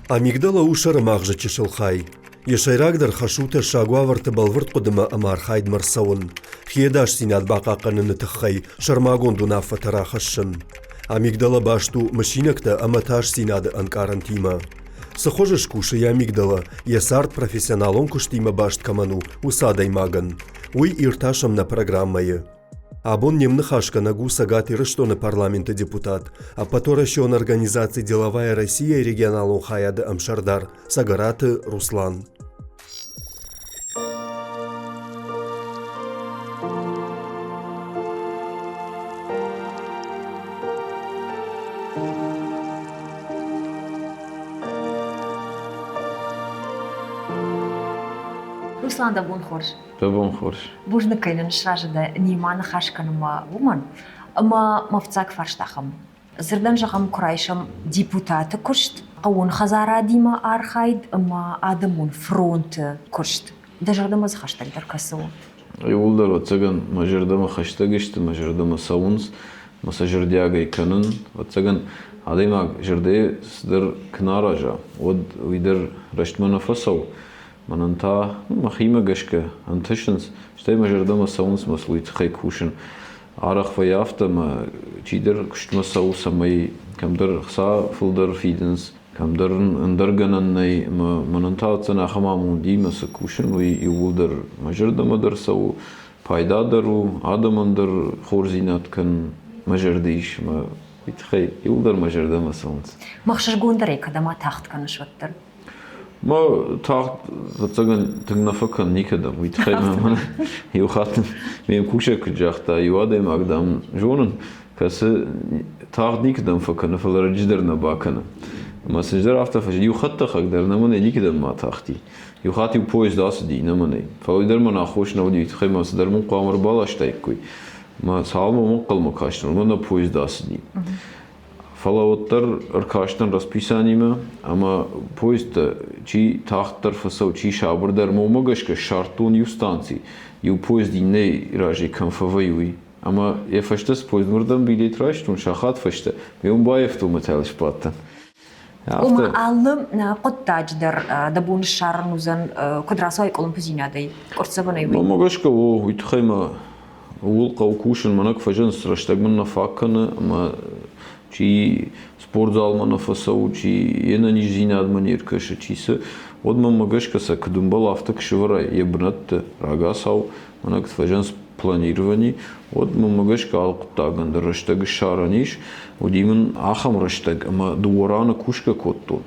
Амигдала ушар мағжы чешілхай. Ешайрагдыр хашуты шагуаварты балвырт қудымы амархайд марсауын. Хиедаш синад бақақаныны тұққай шармагон дунафа тарахашын. Амигдала башту машинакта аматаш синады анкаран тима. Сахожеш куши амигдала, ясарт профессионалон куштима башт каману усадай маган. Уй ирташам на программае. Абон немнахашка на гуса гатыры, что на парламенте депутат, а поторащен организации «Деловая Россия» регионалу Хаяда Амшардар, Сагараты Руслан. Руслан да бун хорш. Да бун хорш. Бужны кайнын шражыда ниманы хашканыма вуман, ама мавцак фарштахам. Зырдан жағам курайшам депутаты куршт, қауын хазара дима архайд, ама адамун фронты куршт. Дажардамаз хаштагдар касу. Юлдар отсаган мажардама хаштагишты, мажардама саунс, масажардяга иканын, отсаган адаймаг жарде сдыр кнаража, од уйдыр раштмана фасау. Мананта махима гашка антышынс, штай мажардама саунс маслуит хайкушын. Арах ваяфта ма чидер куштма сауса май камдар хса фулдар фиденс, камдар андыргананнай мананта отсана хамамун дима сакушын, уй юлдар мажардама дар сау пайда дару, адамандар хорзинат кан мажардиш ма витхай юлдар мажардама саунс. Махшаш гондарей кадама тахт канашваттар. ما تاخت واتساقن تغنفكن نيكدا ويتخيل من يوخاتن ميم كوشا كجاختا يوادم اقدام جونن كاس تاخت نيكدم فكن فلرجدرنا باكن ما سجدر افتا فج يوخت خقدرنا من نيكدم ما تاختي يوخاتي بويز داس دي نمني فايدر من اخوش نودي يتخيل ما صدر من قامر بالاشتايكوي ما سالمو مقل مكاشتن من بويز داس دي Фалауттар аркаштан расписанима, ама поезда чи тахтар фасау чи шабрдар момагашка шартун юстанци, ю поезди не ражи канфаваюи. Ама я фаштас поезд мурдан билет раштун шахат фашта, меум баев ту маталиш паттан. Ума аллым qottаждар да бун шарнузан квадрасой колумпузинадай. Корцабанай. Момагашка о уйтхайма улqa ukушын манак фажан сраштагман факканы, ама чи спортзал манафасау чи ена нижина адманиркаша чиса одма магашкаса кдумбал автак швара ебнат рагасау манак фажанс планировани одма магашка алqtаган раштаг шараниш одимын ахам раштаг ама дуорана кушка коттон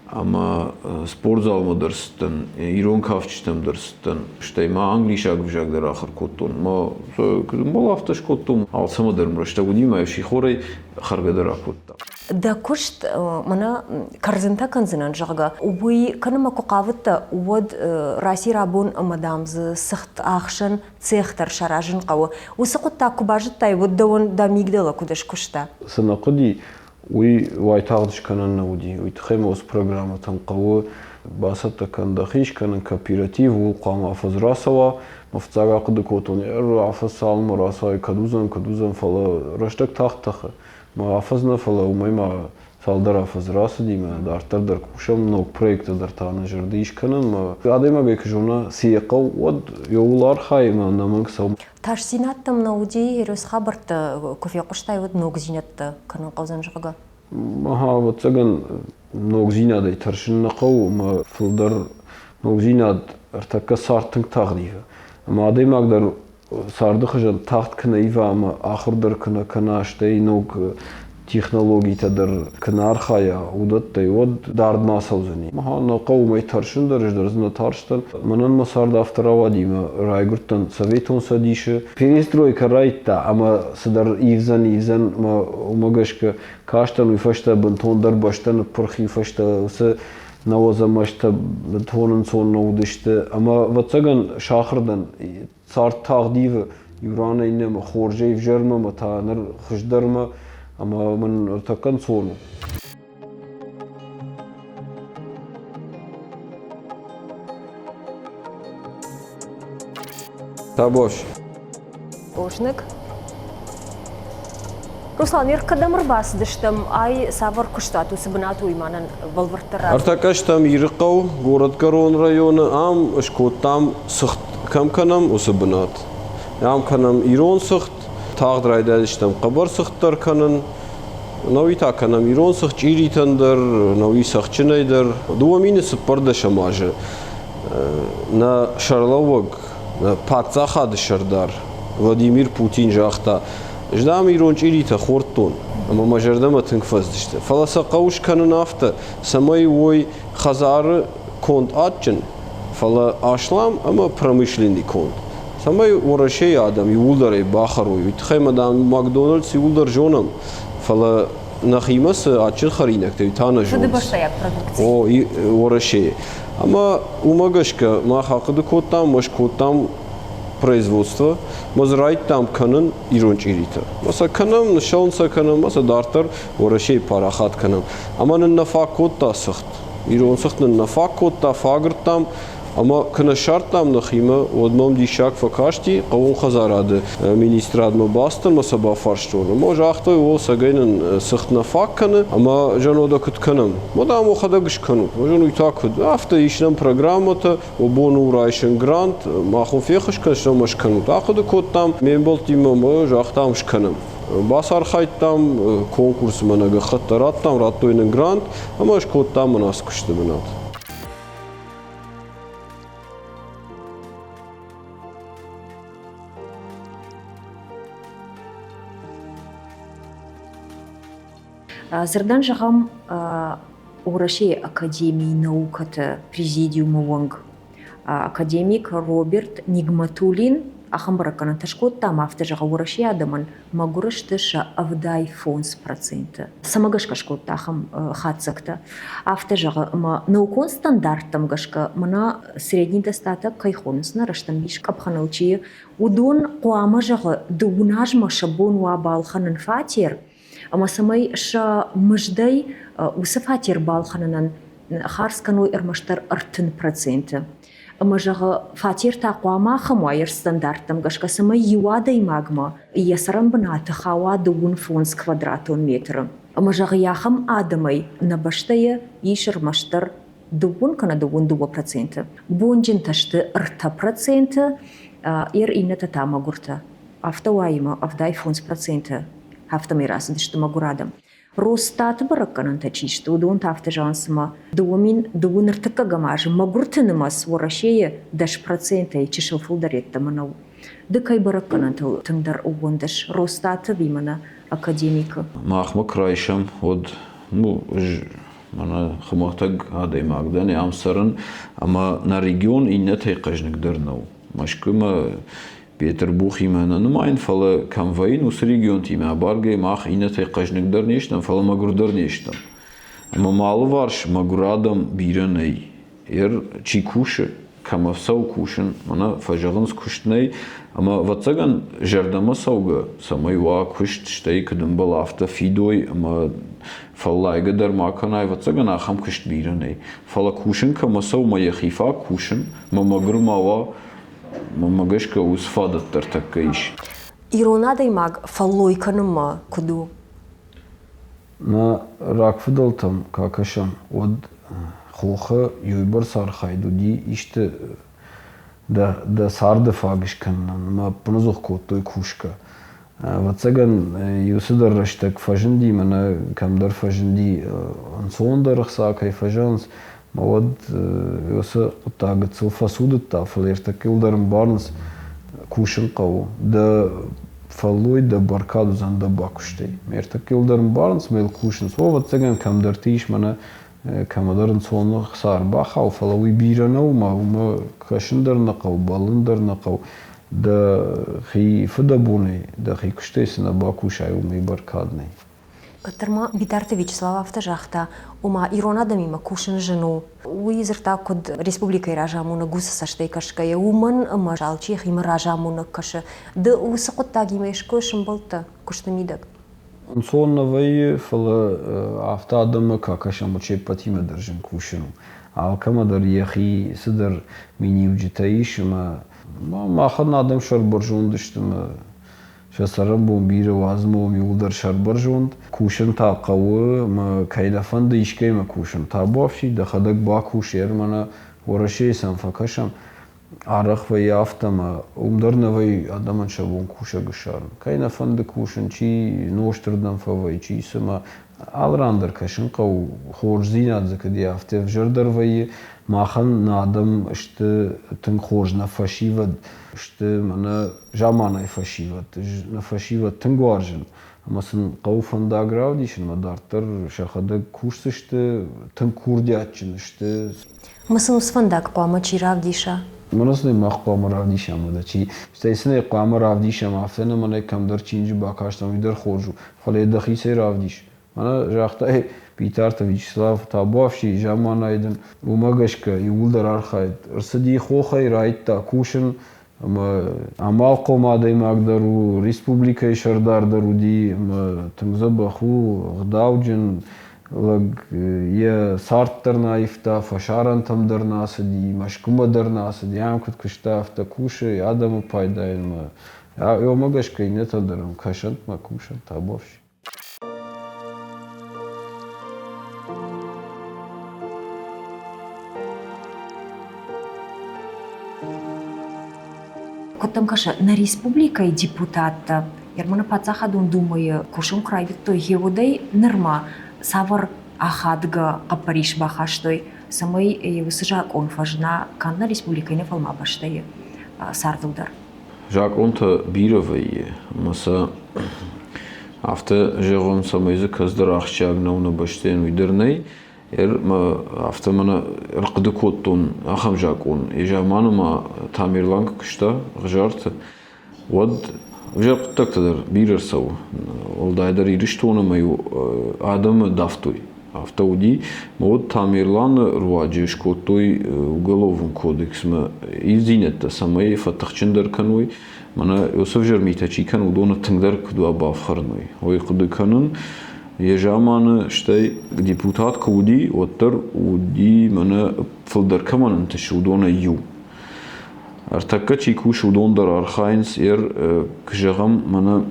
ама спортзал мадырстан ирон кавчтам дырстан штай ма англишаг бжагдар ахыр коттон ма кдумбал авташ коттон алсамадар раштаг одима шихорай харгадар акотта да кушт мана карзента канзынан жага уй канама коқавытта уод раси рабон мадамз сахт ахшан цехтар шаражын қавы усы қотта кубажыттай вот давон да мигдала кудаш кушта санақыди уй вайтагдыш канан науди уй тхемос программа там қавы басата кандахиш канан кооператив ул қама фазрасава мафцага қыды котон афасал мурасай кадузан фала раштак тахтаха ما حافظنا فلا وما فالدر حافظ راس ديما دارتر در كوشم نوك проекта در تانا جرديش كنن ما قادما بيكجونا سيقا ود يولار خايما نمانك سو تاش سيناتم نودي هيروس خبرت كوفي قشتاي ود نوك زينات كنن قوزن جغا ما ها وتسغن نوك زينات دي ترشن نقو ما فالدر نوك زينات ارتكا سارتن تغليفا ما قادما اقدر سارده خجل تاخت کنه ایوا اما آخر در کنه کناشته نوک تکنولوژی تا در کنار خایا ودت تیود دارد ما سوزنی. ما نقو می ترشن درش درزن ترشتن منن ما سارد افترا وادیم رایگرتن سویتون سدیشه. پیرستروی کرایت تا اما صدر ایزن ما مگش که کاشتن ویفشته بنتون در باشتن پرخی فشته وسه نوازماشته بنتونن سون نودشته اما واتساگن شاخردن صار تغديف يورانا إنما خورجي في جرمة متانر خشدرمة أما من ارتكن صونو تابوش أوشنك Руслан, иркадамыр бас дыштым, ай савар куштату сыбынату иманан балвырттыраз. Артакаштам Ирыкау, город Корон районы, ам шкоттам сыхт камканам усыбынат. Ам канам Ирон сыхт, тағдырайдадыштам қабар сыхттар канын, Nauji taka nam ironsak čiritander, nauji sakčinaider. Duomini sıpparda şamajı. Na şarlavag, na patsaha dışardar. Vladimir Putin jahta. Jdam iron çirita xorton. Ama majardama tınkfaz dişte. Falasa qavuş kanın afta. Samay voy khazarı kont atçın. Fala aşlam ama pромышленный kont. Samay oraşey adam yuldaray baxaroy. Txaymadan McDonald's yuldar jonam. Fala нахимасы ачын харинак той тана жон. Шуды баштаяк продукция. О, и орашей. Ама умагашка ма хақыды коттам, маш коттам производство, мазрайт там канын ирончирита. Маса канам, нишалнса канам, маса дартар орашей парахат канам. Ама нафак котта сахт. Иронсахт нафак котта фагртам. Ama kına şartlam nahima odmam dişak fakashti qavun khazarad ministrad mı bastın mı sabah farştonu. Mo jahta o sagayın sıxtna fakkanı ama janoda kutkanım. Modam o khada gışkanı. O janu itakud. Hafta işlem programata o bonu urayşın grant mahun fexish kanşna maşkanı. Taqudu kottam menboltimo mo jahtam şkanım. Basar xayttam konkurs managa xattarattam rattoynin grant ama şkottam manas kuştu binat. Зырдан жағам Урашей Академии науката президиума ванг. Академик Роберт Нигматулин ахамбаракана ташкот там авто жага Урашей адаман магурыштыша авдай фонс процента. Самагашка шкот ахам хатсакта. Авто жага наукон стандартам гашка мана средний достаток кайхонусна раштамбиш капханалчи удон куама жага дугунажма шабон вабалханан фатир. Ama samay şa mıjday usafatir balxananan xarskanu ermaştar artın procenti. Ama jağı fatir taqwama xamayır standartam gashka samay yuaday magma yasaram banatı xawa dugun fons kvadraton metr. Ama jağı yaxam adamay nabashtaya yişirmaştar dugun kana dugun 2%. Bunjin taştı arta procenti inata tama gurta. Автовайма авдай фонс процента. Haftamı rasında işte maguradam. Rostat bırakkanın taçıştı. Udun hafta jansıma. Doğun artık gamaj. Magurtınımaz varaşeye 10% çişil fuldaretta manav. Dıkay bırakkanın tındar ugundaş. Rostatı bimana akademika. Mahma krayşam od mu mana xmahtag aday magdan amsarın ama na region inne tayqajnik darnav. Maşkuma Peterburg imana numayn fala kamvayn us region tima bargay mach inne tayqajnik darneshtam fala magur darneshtam. Ama malı varş maguradam biranay. Çikuşu kamavsav kuşun mana fajagans kuştnay ama vatsagan jardama savga samay wa kuşt shtay kudum balafta fidoy ama fallayga dar makanay vatsagan axam kuşt biranay. Fala kuşun kamasav maya khifa kuşun magur mawa Mamagashka usfadattar takka iş. İronaday mag falloykanıma kudu. Na rakfıdaltam kakaşam od xoxa yuybar sarxaydudi işte da sardı fagışkannan ma pnuzux kotoy kuşka. Vatsagan yusidar rashtak fajindi mana kamdar fajindi ansondar xsakay fajans Mawad yosa qutagat sulfa sudat ta falertak ildarım barns kuşun qavu da falloy da barkadu zanda bakuştay. Mertak ildarım barns mel kuşun so vatsagan kamdar tiş mana kamadarın sonu xsar baxa falawi biranaw ma kaşındar naqav balındar naqav da xi fudabunay da xi kuştaysına bakuşay umay barkadnay. Търма битарте Вячеслава автожахта, ума иронада мима кушен жену. Уизерта код республика и ражаму на гуса саштай кашкая, уман ама жалчих има ражаму на каша. Да уса коттаги имеш кушен болта, куштамидак. Сонна вай фала авта адама какашам уче патима държен кушену. Алкама дар яхи сидар мини уджитаиш ма хадна адам шар боржун дыштыма شسرم بوم بیر وازمو میولدر شربر جوند کوشن تا قوه ما کیلفند ایشکی ما کوشن تا بافشی دخدک با کوشیر منا ورشی سنفکشم عرق و یافتم در نوی آدمان شبون کوشه گشارم کیلفند کوشن چی نوشتردم فوی چی سما آلراندر کشن قو خورج زینات زکدی یافته وجردر وی ماخن نادم اشت تن خورج نفشی و اشت منا جامانه فشی و نفشی و تنگوارجن مثلا قو فندا گراودیشن مدارتر شخده کوشت اشت تن کوردیاتچن اشت مثلا فندق قامه چی راودیشه مناسب مخقام راودیشم وده چی استیسن قام راودیشم افتن من کم در چینج با کاشتم در خورجو خاله دخیسه راودیش من جاخته بیتار تا ویچسلاف تا بافشی جامان ایدن و مگشک یول در آرخاید ارسدی خوخی رایت تا کوشن اما عمال قوماده مقدر و ریسپوبلیکای شردار درودی تنگزب خو غداوجن لگ یه سارت در نایفتا فشارن تم در ناسدی مشکوم در ناسدی هم کد کشتافتا کوشه آدم پایداین ما یا مگشک اینتا درم کشند ما کوشن تا بافشی Котам каша на республикай депутат, ярмана пацаха дон думаю, кушам крайвит той хеводей нерма, савар ахадга апариш бахаштой, самой высажак он фажна, канна республикай не фалма баштай сардудар. Жак онта бировый, маса авто жегом самайзы каздар ахчаг науна баштен уйдерней, авто мана рқды коттун ахам жак он, ежа маныма тамирланг кышта гжарт, вад вжак тактадар бирерсау, олдайдар ириштуна маю адам дафтуй. Автоуди, вот тамирлан руаджиш коттой уголовный кодекс ма изинетта самай фатахчендер кануй, мана Йосиф Жермитачи кан удона тыңдар кудуа бафхарной. Ой куды канын ежаманы штай депутат куди оттар уди мана филдер каманын тыш удона ю. Артакка чикуш удондар архайнс кжагам мана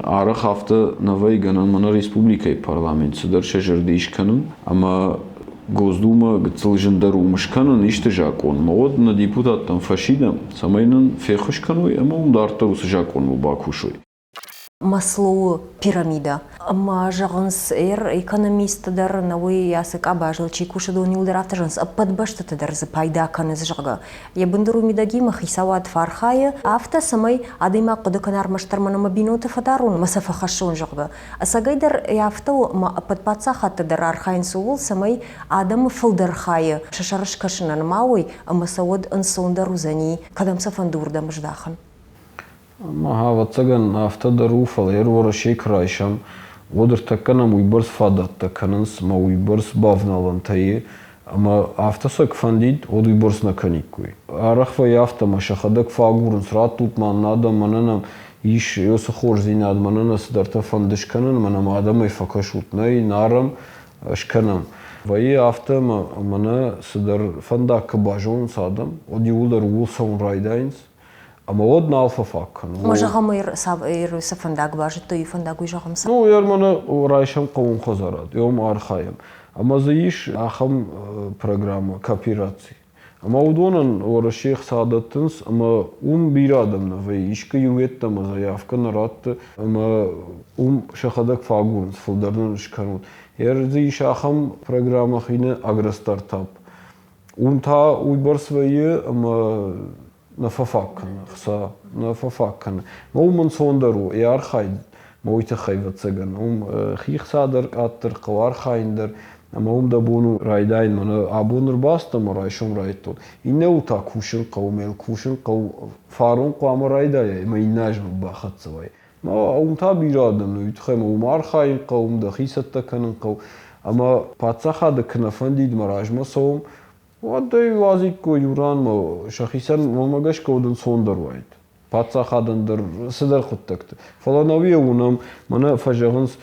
Арах авто навай ганан мана республикай парламент сыдар шажырдыш канын, ама Госдума гцыл жындар умыш канын иште жакон. Мавод на депутаттан фашидам самайнын фехыш кануй, ама ундарта усы жакон му бакушой. Маслоу пирамида. Ама жағынс экономистадар науи ясык абажыл чикуши дон юлдар автожынс подбаштатадар за пайда каныз жага. Ябындыру мидагима хисават фархая авто самай адыма кудыканар маштармана мабинуты фатарун масафа хашун жага. Асагайдар яфтау подпацахатадар архайн сувул самай адам фылдар хая. Шашарыш кашынан мауи амасавод ансондар узани кадамса фандурдам ждахан. Ага, вот цаган автодаруфал, ворошей крайшам, водер таканам уйборс фадат такананс, ма уйборс бавналан тае, ама автосок фандид, од уйборс наканикуй. Арахва яфта машахадак фагурнс, ратут ман надам мананам, иш ёсы хор зинад манана сыдарта фандышканан, манам адамай факашутнай, нарам, шканам. Ваи авто мана сыдар фандак бажон садам, од юлдар улсаун райдайнс, Ама од на алфа факкан. Може гамыр сафандаг бажы, той фандагуй жағымса? Ну, ярмана райшам қауын қозарад, йом архаям. Ама заиш ахам программа, кооперации. Ама удонан ора шейх саадаттынс, ама бир адамна, вай ишка юветтама заявка наратты, ама шахадак фагурнс, фылдардан шканут. Заиш ахам программа хine агростартап. Та уйбарс вайы, ама نففاكن خصا نففاكن مو من صندرو يار خايد مو يتخيفت سجن خيخ صادر قاتر قوار خايندر اما دبونو رايداين من ابونر باستم رايشوم رايتون انه تا كوشن قومل كوشن قو فارون قوام رايداي ما يناجم باخت سوي ما تا بيرادن يتخيم ومار خاين قوم دخيست كنن قو اما باتسخا دكنفنديد مراجما سوم وادای وازی کو یوران ما شخصان ماماگاش کودن سوندر واید. پاتسا خادن در صدر خود تکت. فلانویه اونم من فجعانس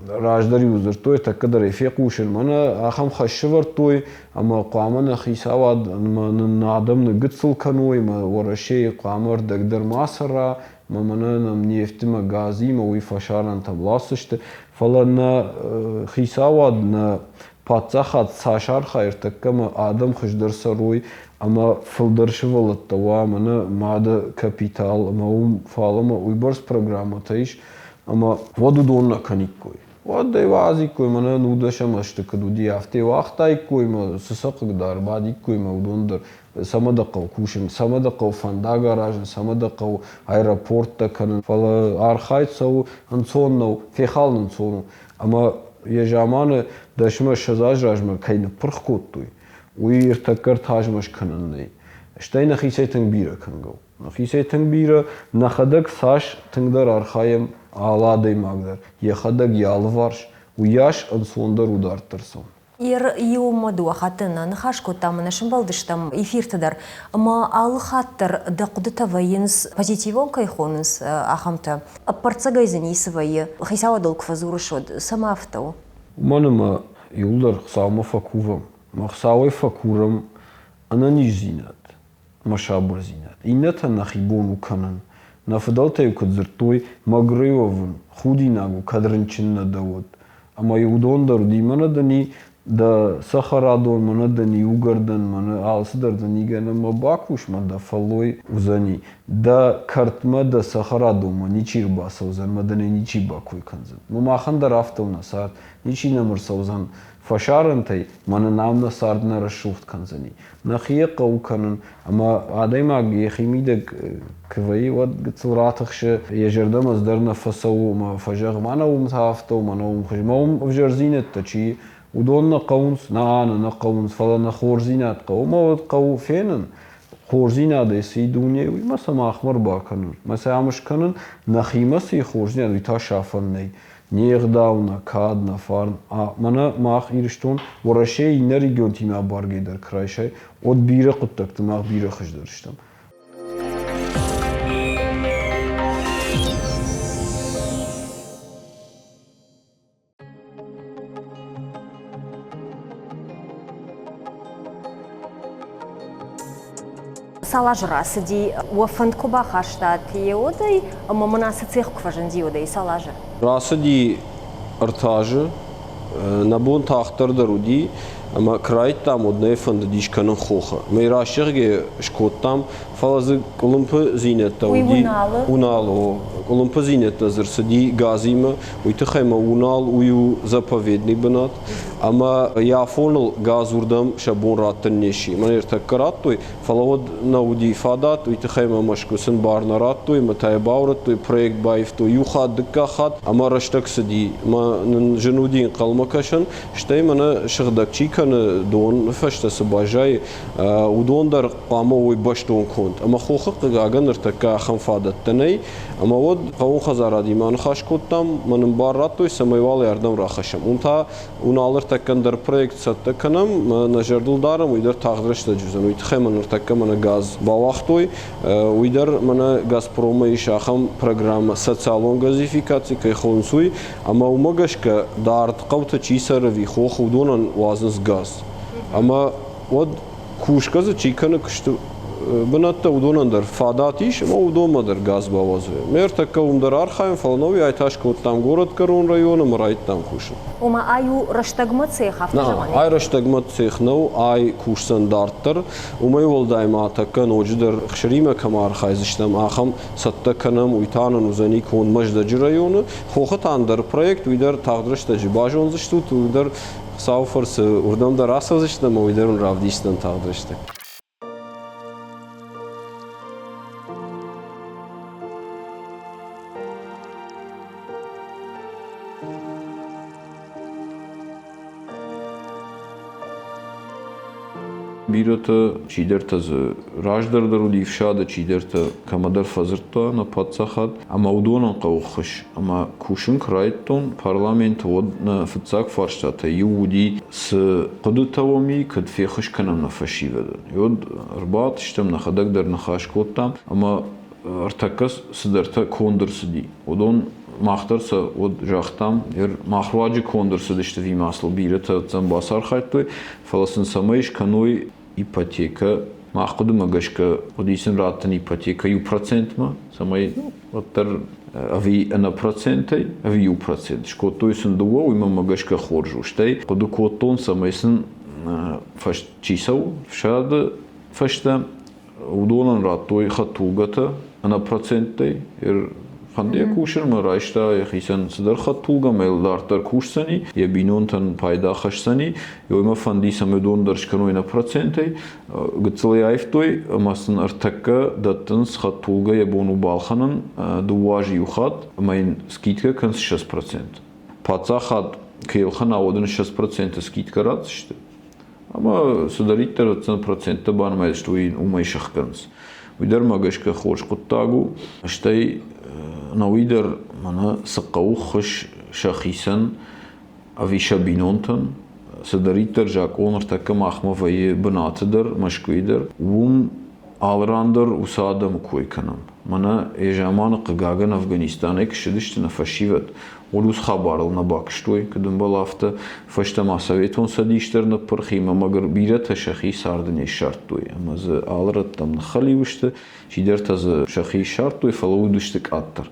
راجداری وزر توی تکدر افیقوشن من آخام خشور توی اما قامن خیساواد من نادم نگتسل کنوی ما ورشی قامر دکدر ماسرا մամանը նեֆտիմը գազիմը ու ֆաշարան там լասշտը ֆալանա խիսավադ նա պատծախած սաշար խայրտկը ադամ խժդրսրույ ama fıldırşıvalı tavamını mada kapital ama falama uybars programı tayiş ama vodu donla kanik koy. Vod devazi koy mana nudaşamıştı kadu di hafte vaqtay koy ma sısak dar badi koy ma udondur samada qav kuşun samada qav fanda garajın samada qav aeroportta kanın fala arxayt savu ansonno fexalın sonu ama yejamanı daşma şazajrajma kayını pırxkottuy. Uir takar tajmaş kanınday. İşte naxisay tangbira kango. Naxisay tangbira naxadak saş tangdar arxayım ağladay magdar. Yaxadak yalvarş. Uyaş ansondar udartırsan. Yılmadı vaxatına naxaşko tam našim baldıştam efirtadar. Ama alxattır da qudutavayınız pozitivon kayxonuz axamta. Apartsagayzini svayı. Xisavadol kvazuruşod samaftav. Manıma yollar xsavma fakuvam. Махсавай факурам ананиш зинат, машабур зинат. Инната нахибону канан. Нафдалтаю кадзыртой магрывовын, худинагу кадрынчынна давод. Ама юдондар димана дани да сахарадон мана дани угардан мана алсыдардан игана мабакуш мада фалой узани. Да картма да сахарадон мани чирба саузан мадане ничи бакуй канзан. Мамахандар автовна саат ничи намыр саузан. Фашарантay mana namna sardına raşuft kanzani. Naxiye qav kanın ama adayma yeximide kıvayı vad gıtsıratıxşı yejerdamaz darna fasavu ma fajaq mana hafta mana xijma vjerzinet taçi udonna qawns na qawns falan khorzinat qaw ma qaw fenin خورزینا دیسی دنیای مثلا آخمر با کنن مثلا همش کنن نخیمسی خورزینا دیتا شافن نی نیغداونا کادنا فارن منا ماخ ایرشتون ورشه این ریگیون تیما بارگی در کرایشه od بیره قطعت ماخ بیره خش درشتم. Салажрасы ди уафанд кубаха штат еодай маманасы цех кважан диодай салажа. Rası di artajı nabun taxtar daruди ama krayt tam odne fand dişkanın xoxa. Meyraşıge şkottam falazı kolumpı zinetta udi unalo kolumpı zinetta zırsadi gazima uytu xayma unal uyu zapovednik banat ama ya fonal gaz urdam şabun rattın neşi. Man ertakkarattoy falavod naudi ifadat uytu xayma maşkusun barnarattoy matay bavrattoy projekt bayftoy yuxad dikkaxat ama raştaksadi man janudin qalmakaşan işte mana şıgdakçi kanı don faştası bajay udondar qama oy başton kont ama xoxa qagagan ertakka xanfadattanay ama od qavun xazaradi man xaşkottam manın barrattoy samayval yardım raxaşam. Unta unalır takandar projekt satta kanam najarduldarım uydar tağdırışta cüzan uyt xayman ertakka mana gaz bavaxtoy uydar mana Gazproma işaxam programma sotsialon gazifikasiya kayxonsuy ama umagaşka dart qavta çisarvi xoxa udonan vazns gaz. Ama od kuşkazı çikanı kıştı banatta udonandar fadatiş ama udomadır gaz bavazı. Mertakka umdar arxayım falanovi aytaşkottam gorod karon rayonum rayttam kuşun. Oma ayu raştagma ceha Na, ay raştagma cehnav ay kuşsan darttır. Umay voldayma takka nojidar xşrime kamar xayziştam axam satta kanam uytanan uzani kon majdacı rayonu. Xoxatandar projekt uydar tağdırıştacı bajonzıştut uydar Savfors urdamda rasazıştam uydarun ravdiştan tağdırıştı. Birata çidertazı rajdardar ulifşada çiderta kamadar fazırta na patsaxat ama udonan qavxış ama kuşun krayton parlament od na fıtsak farştata yudi s qudutavami kad fexış kanam na faşivedan yod arbat iştem na xadak dar na xaşkottam ama artakas sidarta kondursidi odon Mahtarsa od jahtam mahruacı kondursa işte vimaslı bir ta basar xayttoy falasın samayış kanoy ipoteka Махкуду магашка одисен ратани ипотека %, самай оттер ави 1%, ави 1%. Шкотойсен дуо има магашка хоржу. Штей коду котон самайсен фаш чисау фшад фашта удолан ратой хатулгата 1%, Хандия кушер марайшта хисан сдар хатулга мелдартар кушсани я бинонтан пайда хашсани йома фанди самедон даршканой на проценты гцлаяйфтой масын артакка даттанс хатулга я бону балханан дуажи юхат майн скидка канс 6%. Пацахат кейлхан аводен 6% скидка радшты. Ама сударитер 100% банмайш туин умайшахканс. Уйдар магашка хош куттагу штей نويدر منا سقاو خش شخيسن أفيشا بينونتن سدريتر جاك اونر تكا ماخما في بناتدر مشكويدر وم آلراندر وسادة مكوي كنم منا إجامان قاقاقن أفغانستان شدشتنا فشيفت ولوس خبارل نباكشتوي كدن بلافتا فشتا ما سويتون سديشتر نبرخيما مگر بيرتا شخي ساردن شرطوي اما ز آلرت تم نخلي وشتا شيدرتا ز شخي شرطوي فلو دوشتك أتر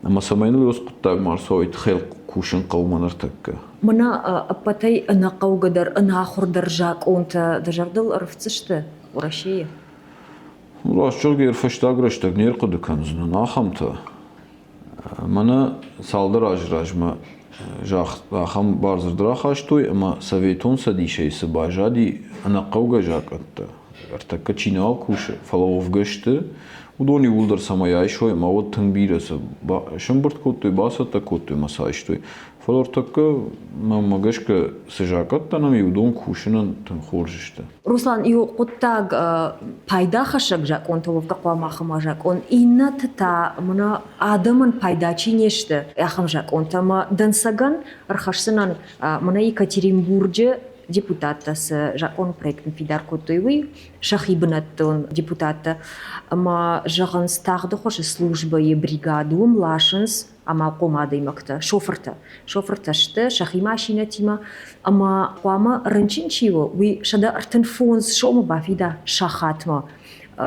اما سمينو يوس قطاق مارسويت خيل كوشن قومانر تكا منا أبتاي أنا قوغدر أنا آخر درجاك أنت دجردل رفتشت ورشية راش جير فشتا غرشتك نير قد كنزنا ناخمتا منا салдар ажражма жахам барзырдыра хаштуй, ама советон садишей сабажади ана қауга жакатта. Артакка чинал куше, фалов гашты, удони улдар самаяйшой, ама вот тангбираса, шамбарт коттуй басата коттуй масайштой. Фалортакка магашка сажакатта нами удон кушинан танхоржишта. Руслан, ю қуттаг пайда хашак жак он толовка қуамахыма жак он инна тата мына адамын пайда чинешті яхым жак он тама дансаган архашсынан мына Екатеринбурге депутаттасы жак он проектын фидар коттуйвы шахибынаттын депутатты ама жағын стағды хошы службы бригаду млашынс ама қомады имакта шофырта шты шахи машина тима ама қуама рынчин чиво вы шада артын фонс шома бафида шахатма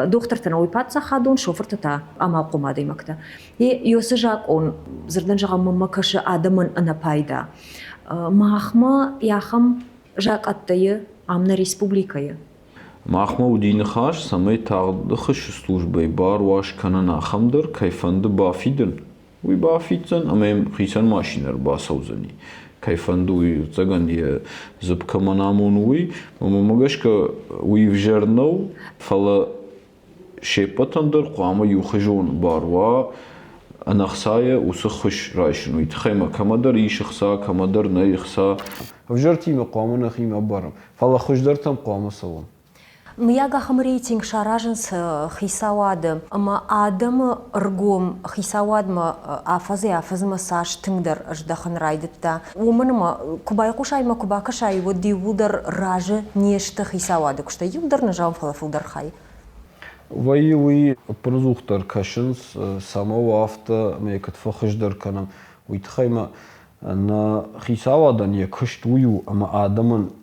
доктортана ойпатса хадон шофыртата ама қомады имакта йосы жак он зырдан жага мамакашы адамын ана пайда махма яхам жак аттайы амна республикайы Махма удин хаш самай тағды хыш службай бар ваш канана хамдыр кайфанды бафидын. Уй бафидзан, амаем хисан машинар басаузани. Кайфанды уй цаган я зыбкаманамон уй, мама магашка уй вжернау, фала шепатандыр, қуама юхажон барва, анахсая усы хыш райшын. Уй тхайма камадар ишықса, камадар наиқса. Вжертима қуама нахима барам. Фала хыждар там қуама салон. Мияга хам рейтинг шаражынс хисавады, ама адам ргом хисавадма афазма саш тыңдар ждахан райдытта. Уманыма кубай кушайма кубака шай вот дивудар ражы нешті хисавады, кушта юлдар нажам фалафулдар хай. Вай празухтар кашынс самого авто мекат фахыждар канам. Уйтхайма на хисавадан я кыштую, ама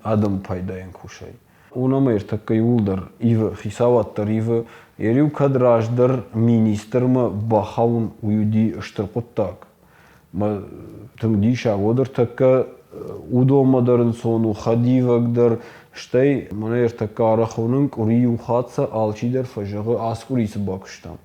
адам пайдаен кушай. Унама ертакка юлдар ива хисаваттар ива ерю кадраждар министрма бахаун уюди штырқуттак. Ма тыңди шагодар такка удомадарн сону хадивагдар штай мана ертакка арахунын урию хатса алчидар фажагы аскурисы бакуштам.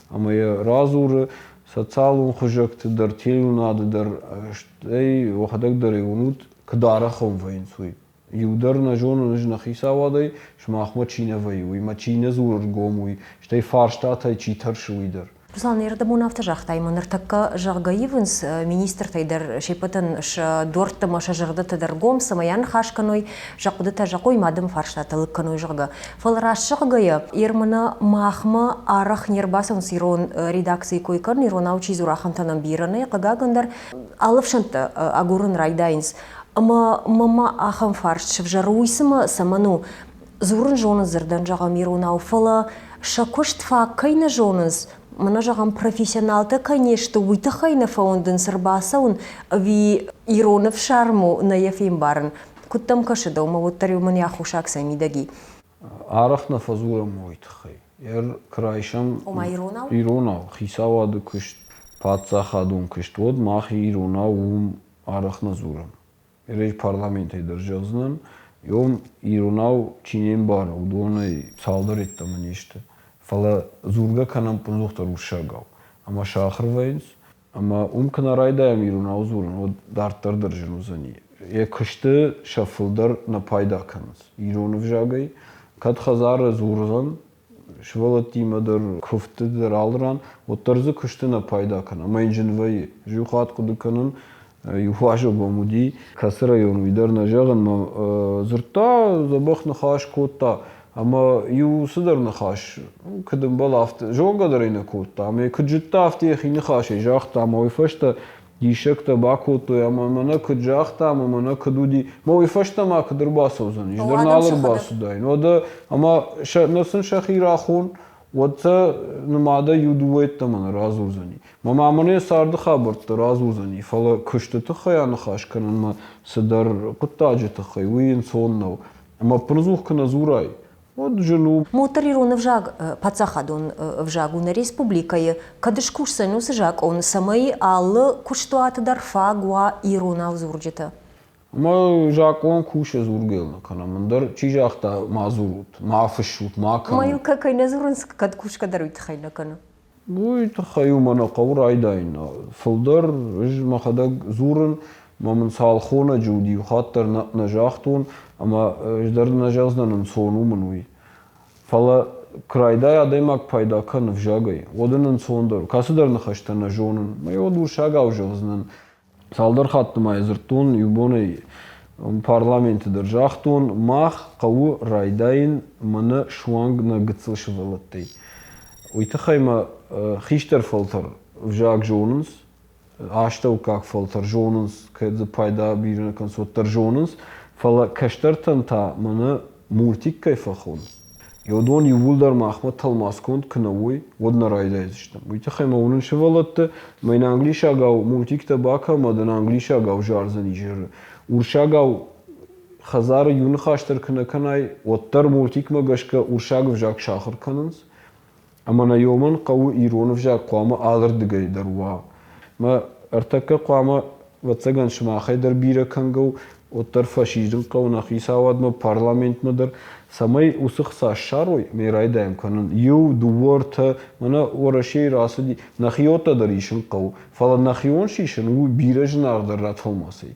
Ама я разуры социалун хужактыдар телюнадыдар штай вахадагдар юнут кадарахун вайнсуй. Юдар на жону нажна хисавадай шмахма чина ваюй, ма чина зурр гомуй, штай фарштатай читар шуйдар. Руслан, ердамун автожахтай, манартакка жағгаивынс министр тайдар шепатын дорттыма шажырдытыдар гом самаян хашканой жақудыта жақой мадым фарштатылық каной жағга. Фалраш жағгая, ермана махма арах нербасынс ирон редакции койкар, ирон аучи зурахантанам бираны, қагагандар алывшанты агурын райдайынс. Ама мама ахам фарш вжаруйсыма саману зурын жоныз зырдан жағам иронау фала шакошт фа кайна жоныз мана жағам профессионалты конечно уйта хайна фаундын сырбасаун ви иронов шарму на ефим барын куттам кашыда ума оттари уман яхушак самидаги. Արախնա ֆազուրը մոյթխի։ Եր քրայշամ իրոնա խիսավադը քշտ պատսախադուն քշտոդ մախի իրոնա ու արախնա զուրը։ Երեջ parlamenti državznan, jom ironau činjen bar, udonaj saldari tamın işte. Fala zurga kanam punzuhtar uşagav. Ama şahırvayız, ama kınaраydayam ironau zurun, o darttar držan uzani. Kıştı şafıldar na payda kanız. İronu vjagay, kad khazara zuruzan, şvalatimadır, kuftıdır aldıran, o tarzı kıştı na payda kan. Ama incinvayı, juhat kudukanın, Юхажо бамуди касыр район видар нажаган ма зурта забах нахаш котта ама ю сыдар нахаш кадым балафт жонга дарына котта ама кыжытта афте хини хаши жахта ама ойфашта дишекта бакотто ама мана кыжахта ама мана кадуди ма ойфашта ма кадырбас озан идар налыр басудай ода ама насын шахирахун What's numada yuduet tamam razı uzani. Mama amane sardı xabart razı uzani. Fala kıştı tıxayan xaşkanın ma sadar qıttacı tıxay uyin sonnav. Ama pınzuh kana zuray. Od jenu. Motorirun vjag patsahadun vjagun республикае кадышкушсану сжак он самый аллы куштуат дарфа гуа ирона зурджета. Ama Japon kuşa zurgelna kanamandar çijaqta mazurut, mafışut, makam. Mayu kakayna zurunsk kad kuşka daruit khayna kana. Bu taxayu mana qawr aydayna. Fıldar ij maxadag zurun mamın salxona judi xatar najaxtun ama ijdar najazdanın sonu mınui. Fala kraydaya adaymak payda kan vjagay. Odanın sondar. Kasıdarını xaştana jonun. Mayo dur şagav jovznan. Saldar xattım ayzırtun yubonay parlamenti держахтун мах qawı raydayn mana şuang na gıtsılşıvalatay. Uytaxayma xişter filter vjag jonuns aştav kak filter jonuns kadz payda birine konsotar jonuns fala kaştartan ta mana multik kayfaxun. Yodon yuvuldar mahmat talmaskont knavuy vodna raydayız işte. Uytaxayma onun şıvalattı. Mayn anglişa gav multik tabaka madan anglişa gav jarzan ijer. Urshagav xazar yun xashtar knakanay ottar multik ma gashka urshagav jak shahar kanans. Ama na yoman qawu iron vjak qama alır digay darwa. Ma artaka qama vatsagan shmaxay dar bira kangav ottar faşizm qawna xisawad ma parlament madar samay usıqsa sharoy meraydayam kanan yu duwarta mana orashi rasidi naxiyota darishın qaw. Fala naxiyon shishin u birajın ardar ratolmasay.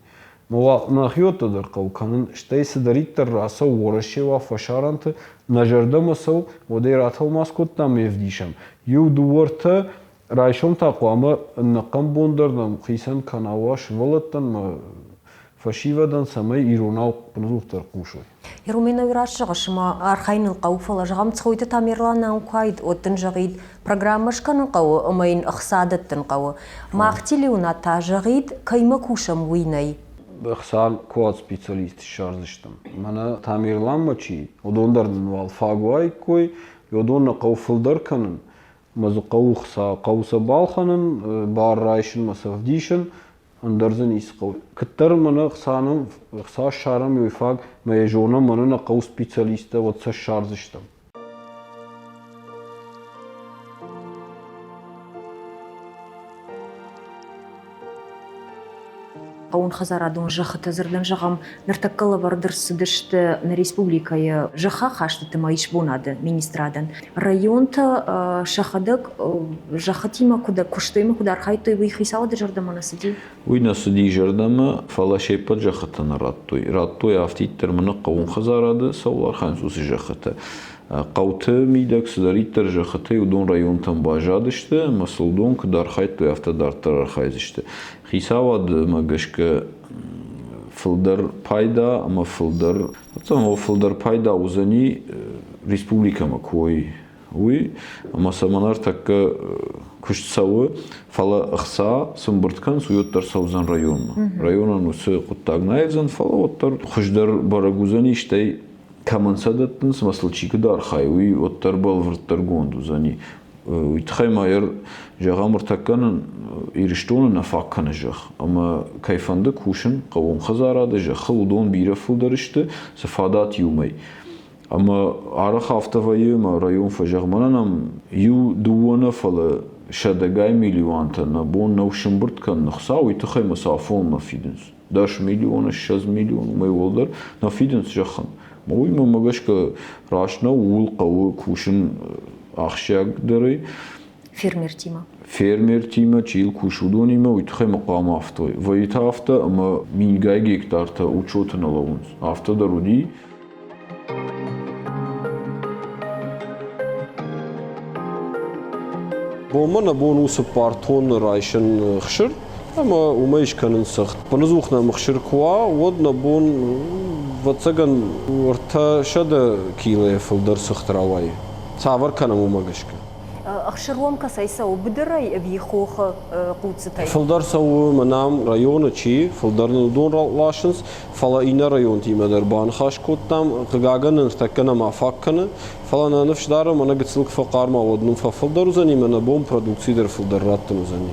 Мова нахиотадыр qawkanın işteysi daritter rasa uğraşıva faşarantı najardamasa odey ratolmaskottan mevdişam. Yu duvarta rayşom taqwama naqam bondardan qisan kanavaş valattan ma faşivadan samay ironal pnuzuktar quşoy. Ирумена вирашшыгышма архайныл қауфала жағам цхойты тамерланан қуайд оттын жағид программашканын қауы ымайын ықсадыттын қауы. Мақтили уната жағид кайма кушам уйнай. Xsal quad specialist şarzıştım. Mana tamirlanmaçı odondardan val faguay koy yodonna qawfıldar kanın mazı qawxsa qawsa balxanın bar rayşın masavdişin andarzın is qaw. Kıttar mana xsanın xsa şaram yoyfag mejona mana qaw specialista vatsa şarzıştım. Qaun xazaradun jahıta zırdan jağam nırtakkalı vardır sıdıştı na республикае жаха хаштыты майш бунаdı ministradan. Rayonta şahadık jahıtima kuda kuştayma kuda arxaytoy bu xisavadı jardamana sıdi. Uyna sıdi jardama fala şeypa jahıtana rattoy. Rattoy aftitter mana qaun xazaradı savlar xansusi jahıta. Qawtı midak sıdaritter jahıta udon rayontan bajadıştı. Masıldon kuda arxaytoy aftadartar arxayzıştı. Xisavad magashka fıldar payda ama fıldar o fıldar payda uzani respublika ma koy uy ama samanar takka kuştsavı fala ıxsa sımbırtkan suyottar savzan rayon ma rayonan usu quttagnayzan fala ottar xushdar baraguzani işte kamansadatın masılçıkı dar xay uy ottar balvırttar gonduzani Uytxaymayır jağamır takkanın iriştonu nafakkanı jağ. Ama kayfanda kuşun qavun xazaradı jağ. Xıldon bira fıldarıştı. Safadat yumay. Ama ara haftavayı ma rayon fajagmananam yu duwana fala şadagay milyuantana bon navşımbırt kan nıxsa uytıxay masafon mafidins. 10 milyon, 6 milyon mayvollar nafidins jaxan. Uyma magashka rashna ul qavu kuşun axşag dırı Фермер Тима. fermer tima çil kuşudonima uytıxay maqama aftoy. Vayita hafta ama mingay gektarta uçotun alavunz. Hafta da rudi Bomana bonusu parton rayşın xşır ama umayış kanın saxt. Panızuxna mıxşır kuwa vodna bon vatsagan orta şada kile fıldar saxtravay. Savar kanam umagashka. Ахшырломка сайса убдырай вихоха куцытай. Fıldar savu manam rayonu çi fıldarın don laşınız fala ina rayon timader ban xaş kottam qagaganın takkana mafakkanı falan nafşdarı mana gıtsılık faqarma vodnun fa fıldar uzani mana bom produksidir fıldar rattın uzani.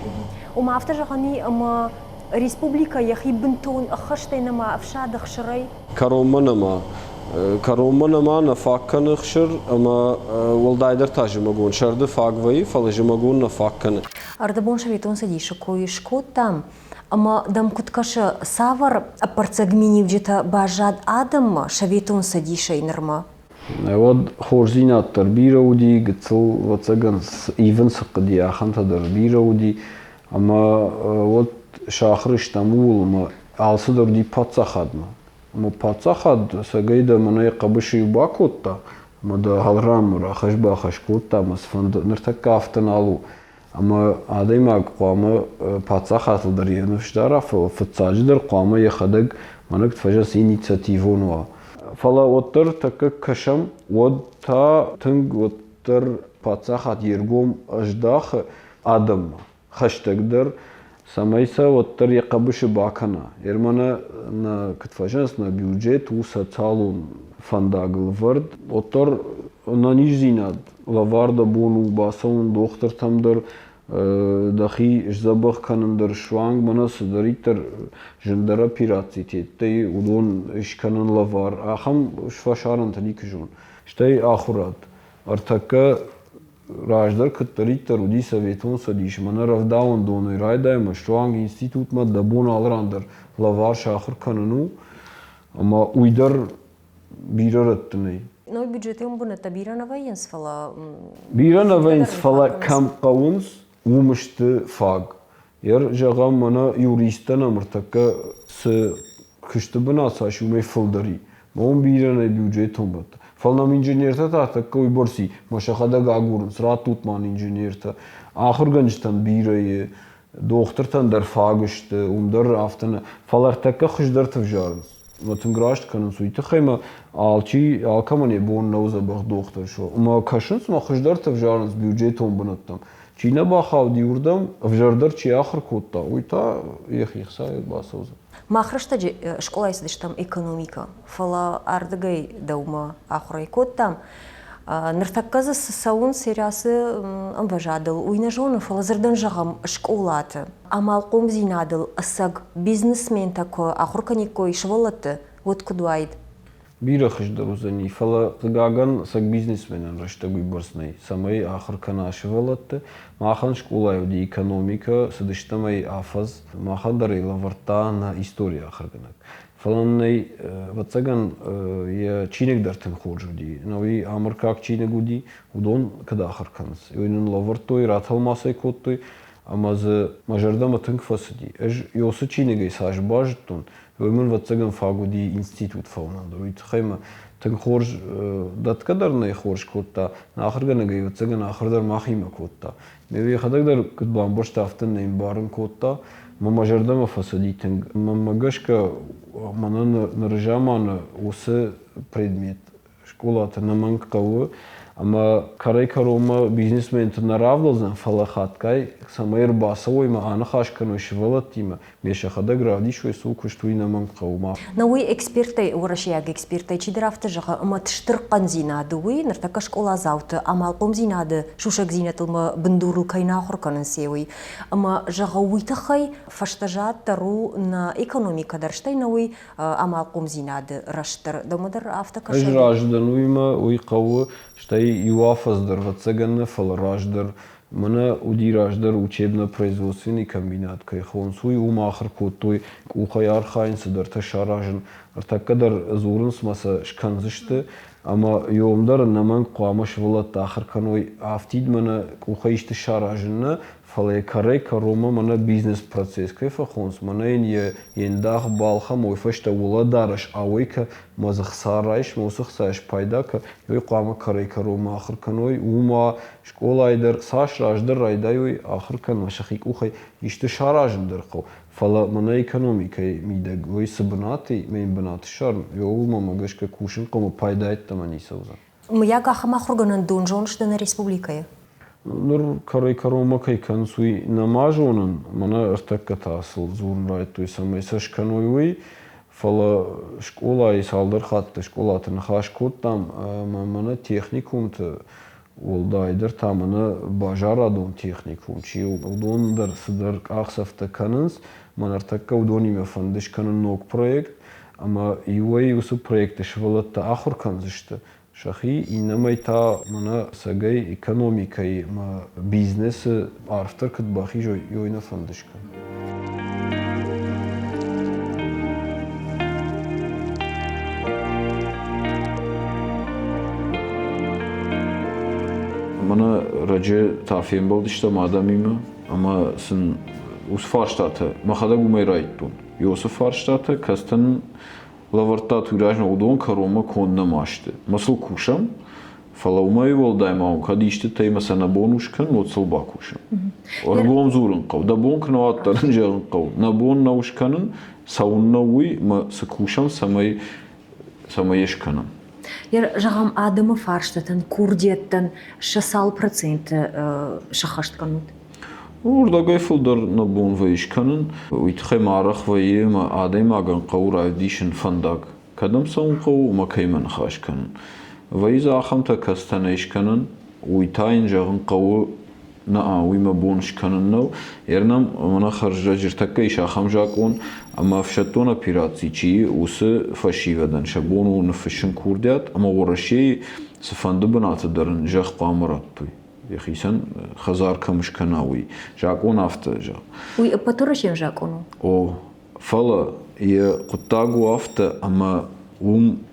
وما افتجغني اما ريسبوبليكا يخي بنتون اخشتينا ما افشاد خشري Karomanama nafakkanı xşır ama valdayder tajımagun şardı fagvayı falajımagun nafakkanı. Ардабон шаветон садиша коишко там. Ама дам куткаша савар апарцагмини вджета бажад адам шаветон садиша инарма. Вод хорзинаттар бирауди гыцыл вацаган ивен сыққыди ахантадар бирауди ama vod şahır İstanbul ma alsıdır di patsahadma. Ama patsahad sagayda manay qabışı bakotta ma da halram ra khashba khashkotta masfand nirtakka aftan alu. Ama adayma qama patsahaddır yanışdara fıtsacıdır qama yaxadag manak tfajas inisiativon va. Fala otter takka kasham vod ta tung otter patsahad yergom ajdah adam hashtagdir самайса оттар якабышы бакана. Ермана на кытфажанс на бюджет у социалун фандагыл вард. Оттар на нижзинад лаварда бону басаун доктор тамдар дахи жзабах канандар шванг манас даритар жендара пиратитеттэй удон ишканан лавар. Ахам швашаран таникжун. Штай ахурат. Артака Rajdar këtëritë rudi Soveton sadish më në rëvdaun donë i rajda e më shtuang institut më dhe bon alrandër lavar shahër kanënu ama ujdër birërët të nej. Noi bюджетëm bënë të bira në vajens falla. Bira në vajens falla kam qawuns umështë fag. Jer jagam më në juristën e mërtëka se kështë bëna sa shume fëldëri. Më unë bira në bюджетëm bëtë. Falnam inxinierta ta koy borsi maşaxada gagurun sırat tutman inxinierta ahırgançtan birayı doktortan der fagıştı umdar aftana falar takka xıjdar tavjarın matın graşt kanın suyti xayma alçi alkamani bon nauza bax doktor şu ama kaşınız ma xıjdar tavjarın büdjetom bunattam çina baxav diurdam avjardar çi axır kotta uyta yaxixsa basavza. Махрышта школа исдиш там экономика. Фала ардагай даума ахурайкот там. Ныртакказа саун сериясы амбажадыл. Уйнажоны фала зырдан жағам школаты. Амал қом зинадыл. Асаг бизнесмен тако ахурканикой швалаты. Вот кудуайд. Бира xıjdar uzani fala qagagan sag biznesmenen rashtaguy borsnay samay axır kana shvalatte mahan shkolay di ekonomika sidishtamay afaz mahan daray lavarta na istoria axırganak falanay vatsagan ya chinek dartin khorjudi navi amarkak chinegudi udon kada axırkans yoynun lavartoy rathalmasay kottoy amaz majardama tink fasidi ej yosu chinegay sajbajtun Ömür vatsagan fagudi institut faunandır. Uytxayma tın xorj dat kadarnay xorj kotta naxırgana gay vatsagan axırdar maxima kotta. Mevi xadagdar kutban boş taftan naym barın kotta mamajardama fasaditin mamagashka mana narjamana uсы предмет школата наманкавы Ama karaykaroma biznesmen naravlozan falakhatkay samayr basawoy ma ana khashkano shvalatima meshahada gravdishoy su kushtuina man qawma Науи эксперты, урашияг эксперты, чидрафты жаға, ама тыштырқан зинады, уи, нартака школа завты, амалпом зинады, шушак зинатылма бындуру кайна хурканын сеуи. Ама жаға уитахай фаштажат тару на экономика дарштай науи амалпом зинады раштыр. Домадар автокашай. Ажраждан уйма уй qawı штай юафаздар вацаганна фалраждар Мана удираждар учебно-производственный комбинат кайхонсуй умахр коттой ухаяр хайнсыдар ташаражын артакадар зурынс маса шканзышты ама йомдар наман қуамаш валат ахыр каной афтид мана ухайшты шаражынна фалай карай карома мана бизнес процесс кайфа хонс мана ендах балха мойфашта уладараш авойка мазах сарайш мосах саш пайдака йой қуама карай карома ахыр каной ума школа айдар саш раждар райдайой ахыр кан машахик ухай ишты шаражындар қау фала мана экономикай мидаг вой сабнаты мен бнат шарм йоума магашка кушин қома пайдайт тамани сауза Маяга хамахурганын дунжоншты на республикае. Нур карай карома кай кансуй намажонын мана артакката асыл зурн райтой самай сашканойуй фала школа и салдар хатты школатын хашкот там мана техникумты олдайдыр тамына бажарадон техникум чи удондар сыдар ахсафта канынс мана артакка удониме фандыш канын ног проект ама юай усу проекты швалатта ахур канзышты Шахи инамай та мана сагай экономикай ма бизнес арфтар кыт бахи йойна фандышка. Mana race tafiyen bol işte madamime ama sen us farstata mahada gumeraitun. Yosu farstata kastan Лавартат уражна удон карома конна маште. Масл кушам, фалаумай волдаймау, кадиште тайма сана бонушкан, моцл бакушам. Оргом зурын қау, да бон кнаваттарын жағын қау. На бон наушканын, саунна уй, ма сакушам самай ешканын. Яр жағам адымы фарштатын, курдеттен 6% шахаштканут. Orada gayfıldar na bon ve işkanın uytxay maraq ve yema adem agan qawra addition fandak kadam saun qaw ma kayman khashkanın ve iza khamta kastana işkanın uytayn jağın qaw na uyma bon işkanın no ernam mana kharja jirtakka iş khamjaqon ama fshatona piratsi usı fashivadan shabonu nfshin kurdiat ama orashi sfandı banatı darın jaq qamrattu Ехисан хазарка мышканауи. Жакон авто жак. Уй, паторашен жакону. О, фала я кутагу авто, ама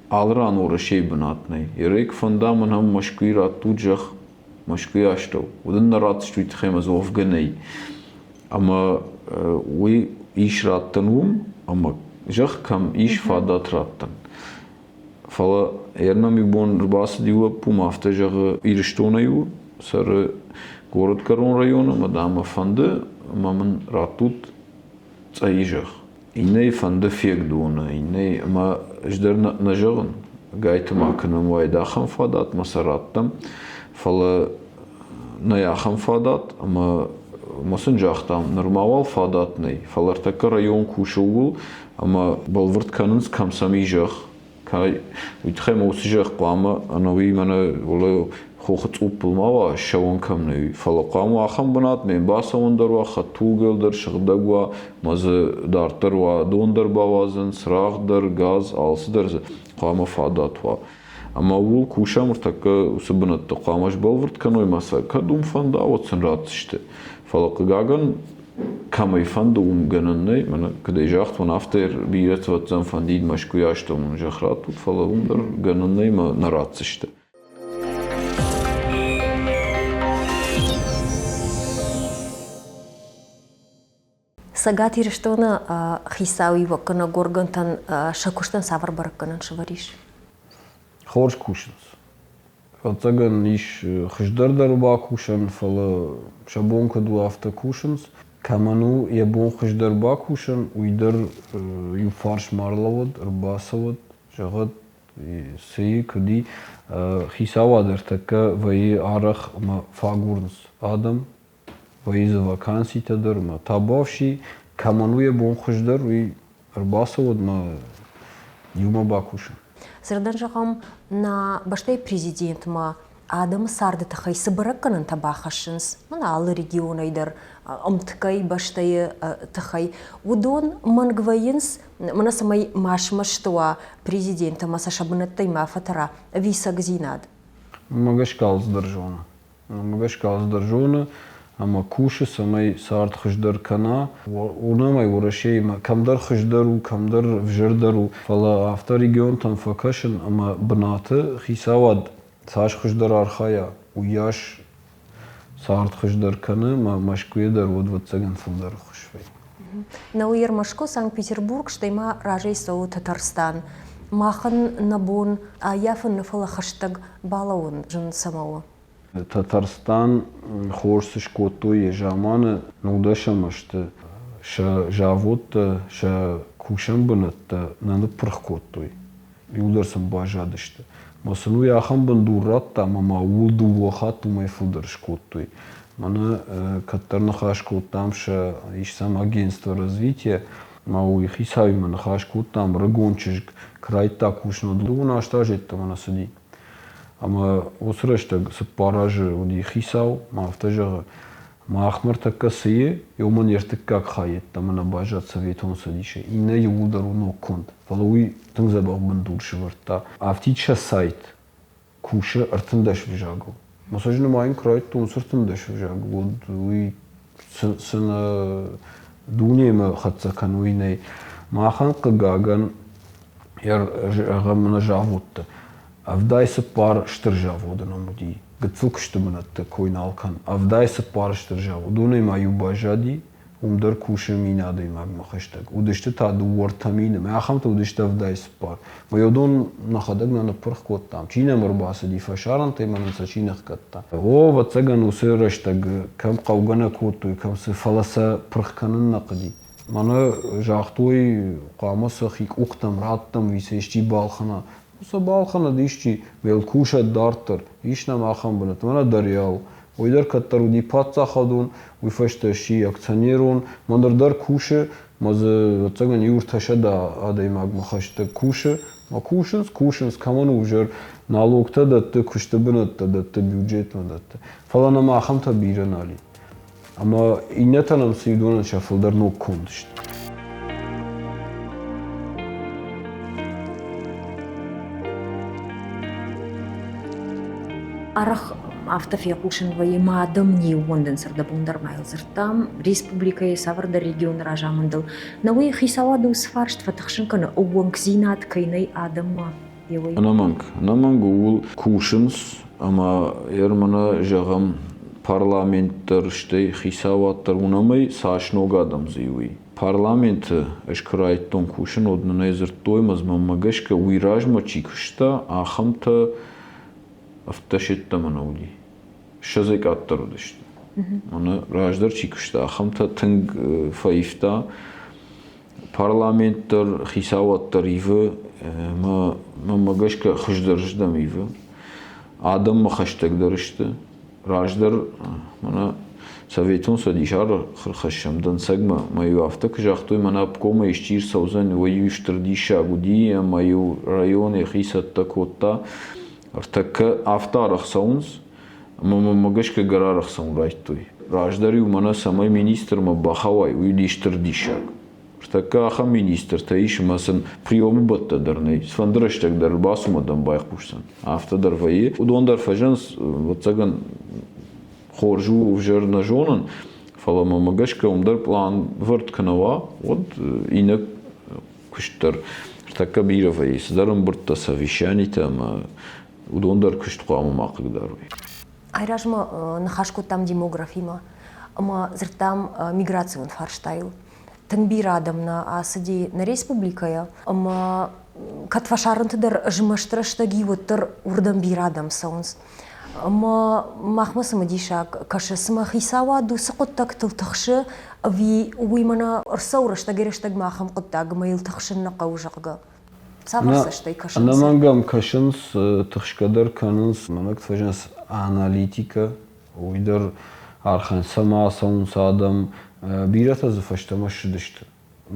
алран орашей бнатный. Ерек фандаман хам машкуира туджах машкуяштов. Уден нарат штуит хемаз овганей. Ама уй иш раттан ама жах кам иш фадат раттан. Фала ернам юбон рбаса дива пум авто жага ириштонаю. Сар город Карон района, мадама фанды, мамын ратут цаижах. Иней фанды фегдуна, иней ма ждер нажагын. Гайты макынын вайдахам фадат, масараттам. Фала наяхам фадат, ама масын жахтам нормавал фадатный. Фалартака район кушаугул, ама балвырт канынс камсами жах. Кай уйтхай маусы жах қама, анауи мана олай Хохот упылмава шаван камневи. Фалақаму ахам банат мен басавандарва хатугелдар шагдагва мазы дартарва дондар бавазын срағдар газ алсыдар қама фадатва. Ама ул кушам ұртакка усы банатты қамаш балвырт каной маса кадум фанда отсын ратышты. Фалақы гаган камай фанда гананнай мана кадай жахт ван автер бирет ватзан фандид машкуяшта мун жахратут фала умдар гананнай ма наратышты. Сагат ириштона хисауи вакана горгантан шакуштан савар баракканан шавариш. Хорш кушанс. Фатаган иш хиждардар ба кушан фала шабонка ду авто кушанс. Каману ябон хиждар ба кушан уйдар ю фарш марлавад рбасавад жагат Сии куди хисавадер така ваи арах ма фагурнс адам ваи за вакансита дар ма табавши камануя бон хуждар ваи арбасавад ма юма бакуша. Сырдан жағам на баштай президент ма адам сарды тахай сыбыракканын табахашынс. Мана алы регион айдар ымтыкай баштай тахай. Удон мангвайынс мана самай машмаштуа президента маса шабынаттай мафатара висаг зинад. Магашкал сдържона. Магашкал сдържона, ама куша самай сард хуждар кана. Унамай урашей камдар хуждару, камдар вжардару. Фала авто регион там факашен, ама бната хисавад саш хуждар архая. Уяш сард хуждар кана, ма машкуя дар водватсаган фулдар хушвей. На Уермашко Санкт-Петербург штайма ражей соу Татарстан. Махан набон яфын нафала хаштаг балаун жын самауа. Татарстан хорсыш коттой жаманы нудашамашты ша жавотта ша кушан бынатта наны пырх коттой. Юлдарсам бажадышты. Масыну яхан бандуратта мама улду вахату май фулдарш коттой. Мана каттарна хаш коттам ша ишсам агентство развития мауи хисави мана хаш коттам рагончик крайта кушно дуна штажетта мана суди. Ама осрашта с паражи уди хисау ма автажа ма ахмар така сие юман ертик как хаетта мана бажат советон судише и не юлдару но конт. Фалуи тыңзабақ бандур шварта. Автича сайт куша артындаш вижагу. Масажны майын крайт тон сыртындаш вижагу. Вот уи сына дунема хатса кануиней махан кагаган яр гамна жавутта. Авдайса пар штържавода на муди. Гацук ще мънат кой алкан. Авдайса пар штържаво. Дуна има юбажади, умдар куша мина да има махаштаг. Удеща та до вартамина. Ме ахамта удеща авдайса пар. Ма йодон нахадаг на напърх кот там. Чина мърбаса ди фашаран, та има нца чинах катта. О, вацаган усираштаг към қаугана коттой, към се фаласа пръхканын нақади. Мана жахтой қамаса хик уқтам, раттам, висещи балхана. Балхана дишчи вел куша дартер ишна махан бнат мана дарял ойдар каттару ди патца хадун уйфашта ши акционерун мандар дар куша маз цаган юрташа да адай маг махашта куша ма кушанс каман ужар налогта датта кушта бнат датта бюджет датта фалана махан та биранали ама иннатанам сидуна шафылдар нок кондишт. Арах автофиякушин ваи маадам ни уонден сырда бундар майлзыртам республика и саварда регион ражамындыл. Науи хисаваду сфаршт фатахшин кана уангзинат кайнай адама. Наманг ул кушинс ама ермана жагам парламенттер штей хисаваттар унамай сашног адам зиуи. Парламент эшкрайттон кушин однана езыртоймаз мамагашка уиражма чикшта ахамта автошетта манауди. Шазек аттарудышты. Мана раждар чикшта ахамта тынг фаифта парламенттер хисаваттар ивы мамагашка хуждарждам ивы адам махаштагдарышты раждар мана советон садишар хырхашамдан сагма маю автак жахтой мана обкома ишчир саузан ваю штырдиша гуди маю районе хисатта котта Артака автарах саунс, мамагашка гарарах саун райтой. Раждари у мана самай министр ма бахавай уйдиштер дишак. Артака аха министр таиш масан приемы батта дарней. Сфандрыштак дар басума дан байх пушсан. Автодар вае. Удондар фажанс вот цаган хоржу вжер на жонан. Фала мамагашка умдар план вард канава. Вот инак куштар. Артака бира вае. Сдарам бърта совещаний там. Удондар кыштуқамы мақыгдаруй. Айражма нахашко там демографима, ама зртам миграцион фарштайл. Тынбир адамна асыди на республикая, ама катфашарынтыдар жмаштырыштаги воттыр урдан бир адам саунс. Ама махмасыма дишак, кашысыма хисава ду сықыттак тылтықшы, ви уймана ырсаурыштагерештаг махам қыттаг майл тықшынна қаужақға. Savas kaşınsı. Anamangam kaşıns tıxşkadar kanıns manak tfajans analitika uydar arxan sama saun adam birata zfashtama shidishte.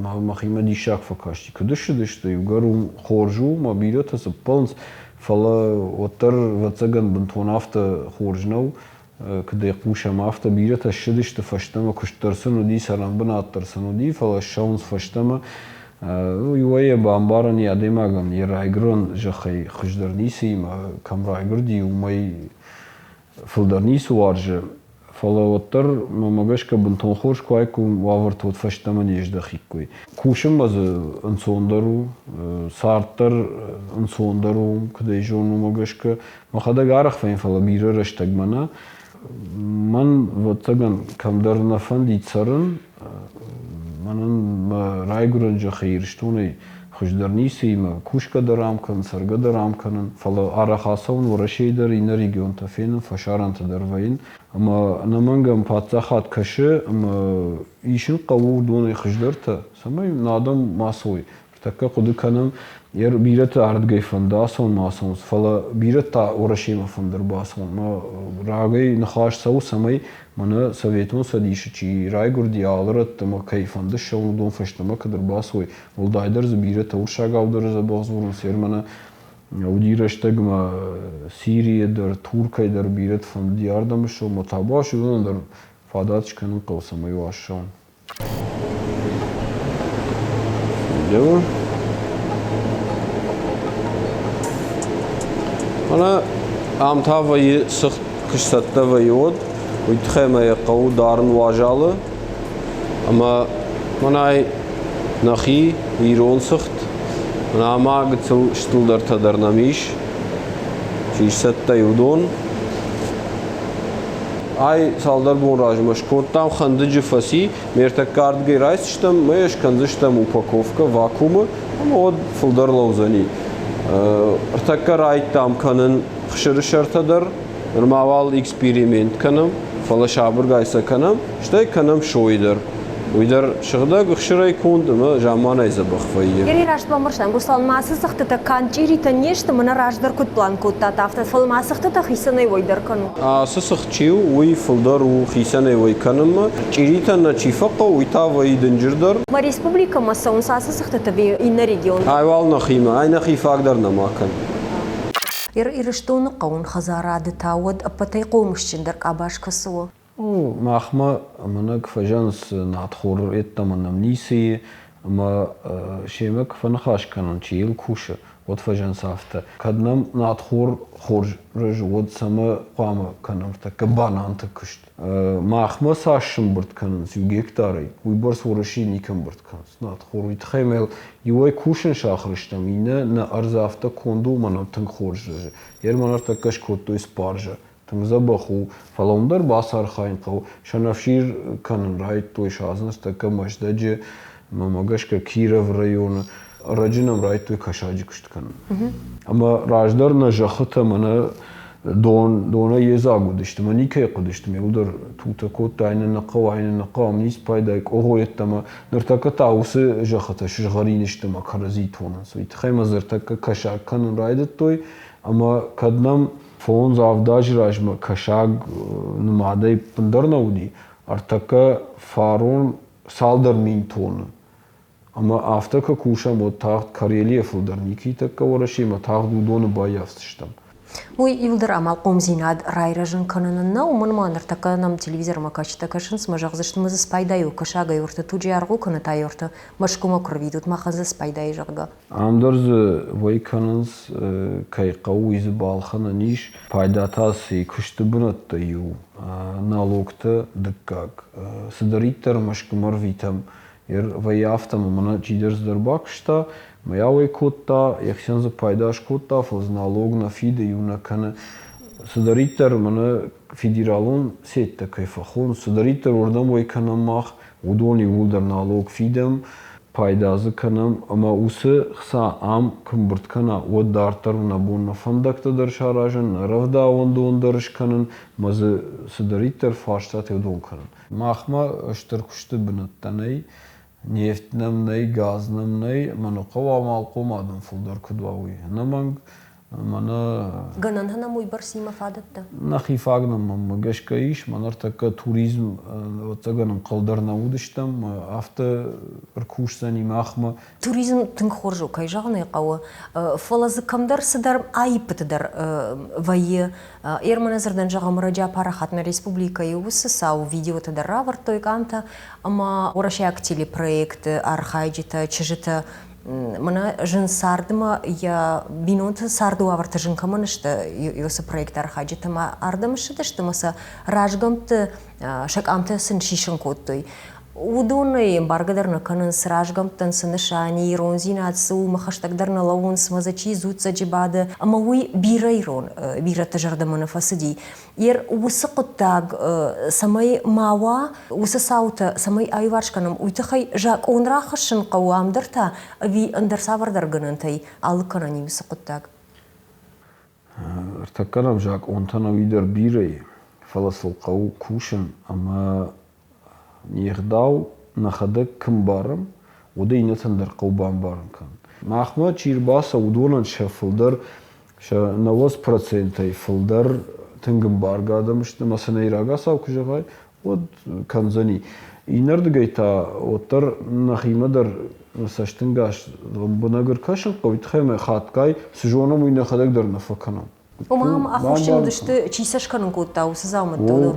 Ma xima dishak fakashti. Kudishidishte yugarum khorju ma birata spons fala otar vatsagan buntonafta khorjnau kada qusham afta birata shidishte fashtama kushtarsanu di saram banatarsanu di fala shauns fashtama Uie bambarani ademagam ieraigrun jachai khujdarnisi ma kamraigrdi umai fuldarnisu arje falawatar mamagashka bunton khosh kwaiku wavartot fashtamani ejdakhikui kushim baz ansondaru sartar ansondaru kdejonu magashka makhada garach fein fala bira rashtagmana man vatsagan kamdarna fandi tsarn Манан райгуран жахир штуны хуждарниси има кушка дарам кан сарга дарам канан фала арахасаун ворашейдар ин регион тафен фашаранта дарвайн ама намангам патсахат каше ама ишин qavur дон хуждарта самай надам масой така qudu kanam yer birata ardgay fandason mason fala birata orashima fandar bason ma ragay nakhash sau samay mana sovetun sadish chi raygurdi alrat ma kayfanda shon don fashtama kadar basoy voldaydar birata urshagavdar zabazvurun sermana udirashtagma Siriyadır Turkaydır biret fan diyardan şu mutabaş ulandır fadat çıkanın qavsamay vaşşon Devam Ana am tavayı sıx kışsatta vayod uytxemaya qav darın vajalı ama manay naxi viron sıxt ana ma gıtsıl ştıldar tadarnamış çişsatta yudon ay saldar bon rajmaş kortam xandıcı fasi mertakard gerays ştam meş kanzıştam upakovka vakumu ama od fıldar lauzani Artakar ait tam kanın xışırı şartadır. Normal eksperiment kanım, fala şabır gaysa kanım, işte kanım şoydur. Uydar şıgda xışıray kondu mu jamana iza baxfayı. Geri raştman barştan bu salması sıxtı ta kançiri ta neşti mana rajdar kut plan kut ta tafta falma sıxtı ta xisanay voydar kanım. Sıxçiu uy fıldar u xisanay voy kanım çiri ta na çifaqa uy ta voy dınjırdar. Ma respublika ma saun sası sıxtı ta bi in region. Ayval naxima, ay naxifaqdar namakan. İriştonu qavun xazaradı tawad apatay qomuşçindar qabaş kasuwa. Mahma mana kfajans nadxor ettamanam nisi ama shemak fanxash kanan chil kusha od fajans afta kadnam nadxor khorj od sama qama kanam ta kabanan ta kusht mahma sashim burt kanan su gektaray uybor soroshi nikam burt kanan nadxor itkhemel yoy kushin shahrishtam ina na arzafta kondu manam tan khorj yer manar ta kash koto isparja Tangzabahu falondar basar khain qav shanafshir kanın rayt toy shaznas taka mashdaj mamagashka Kirov rayonu rajinam rayt toy kashaji kusht kanın ama rajdar na jakhta mana dona yezagu dishtim manikay qudishtim yudar tuta kota ayna naqa ayna naqa nis paydak ogoyetama nirtaka tausi jakhta shgharin ishtim akarazi tonan so itkhayma zirtaka kashak kanın rayt toy ama kadnam Fon zavdaj rajma kashag numaday pundarnaudi artaka faron saldar min ton ama aftaka kusha mod taht Kareliya fuldarniki taka orashima taht dudonu bayavsishtam Uy yıldır amal qomzinad rayrajın kanınına umman manır taka nam televizor makachta kashın smajaq zıştımızı spaydayu kashaga yorta tuji argu kanata yorta mashkuma kurvidut maxazı spayday jaqga Amdarz vay kanans kay qawiz balxana nish paydatasi kushtabunat yu nalogta dıkkak sıdarittar mashkumar vitam yer vay aftam mana çiders darbakshta Моя кота, якщо за пайдаш кота, фоз налог на фиде юна кана сударитер мана федералон сет такой фахон сударитер ордам ой кана мах удони вулдар налог фидем пайдазы канам ама усы хса ам кымбырт кана от дартар на бонна фандакта дар шаражан равда ондон дарш канан мазы сударитер фаштат удон канан махма штыр кушты бинаттанай neft namnay, gaz namnay, mana qawa mal qomadım fuldar kudwawi. Namang mana Gănân hână mui bărsima fadătă. nahi fagnam ma gashka ish manar taka turizm otsagan qaldarna udishtam afta rkushsani mahma Turizm tânk horju, că jağnay qawa. Falazı kamdar sidar ayıpıt dar vayı. Ermana zırdan jağam raja para hatna Respublika yusı sau video ta dar ravartoy kanta ama oraşa aktili projekt arhajita çejita Mana jin sardma ya binut sardu avarta jin kamanışta yosa projekt arhajita ma ardam şıdıştı masa rajgamt şakamta sin şişin kottoy. Удобно баргадарна канын сражгам тан сынышани ронзина атсу махаштагдарна лаун смазачи зутса джибады ама уй бирайрон бира тажардамана фасади ер усықыттаг самай мава усы саута самай айваршканам уйтахай жак онрахашын қауамдырта ви андырсавардар гынынтай алыканани усықыттаг Артаканам жак онтана видер бирай фаласыл қау кушын ама Nihdau nakhada kumbaram uda inatandar qawban baran kan. Mahma chirbasa udonan shafildar sha 90% fildar tengim bargadam işte masana iraga sav kujagay od kanzani. Inard gaita otar nakhimadar sashtingash buna gır kaşın qawit khayma khatkay sujona mu nakhadak dar nafakanam. Umam akhoshin dıştı çisashkanın kotta usazamad todo.